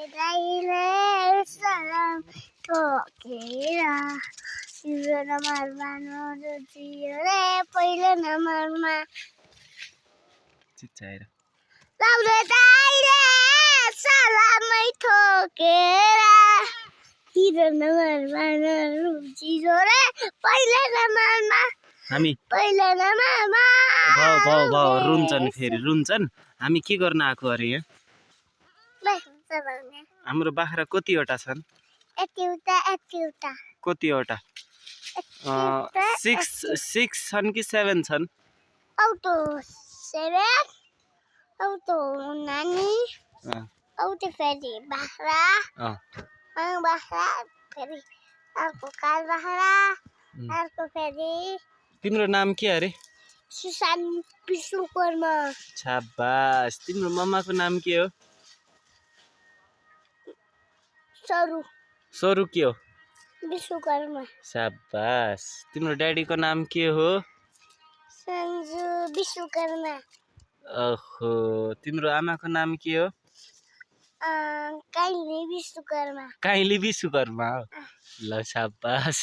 दाइले सलाम ठोकेर तिम्रो नम्बरमा नजियो रे पहिलो नम्बरमा चिच्चाएर लाउरे दाइले सलामै ठोकेर तिम्रो नम्बरमा नजियो रे पहिलो नम्बरमा हामी पहिलो नम्बरमा भाउ रुन्छन् फेरि रुन्छन् हामी के गर्न आएको अरे यहाँ हाम्रो बाख्रा कतिवटा छन् यतिवटा कतिवटा 6 छन् कि 7 छन् auto 7 auto नानी auto फेरि बाख्रा बाख्रा फेरि अर्को काल बाख्रा अर्को फेरि तिम्रो नाम के अरे सुशान विश्वकर्मा छाबास तिम्रो मम्माको नाम के हो सरू के हो विश्वकर्मा शाबास तिम्रो ड्याडीको नाम के हो सन्जु विश्वकर्मा ओहो तिम्रो आमाको नाम के हो काइली विश्वकर्मा काइली विश्वकर्मा हो ल शाबास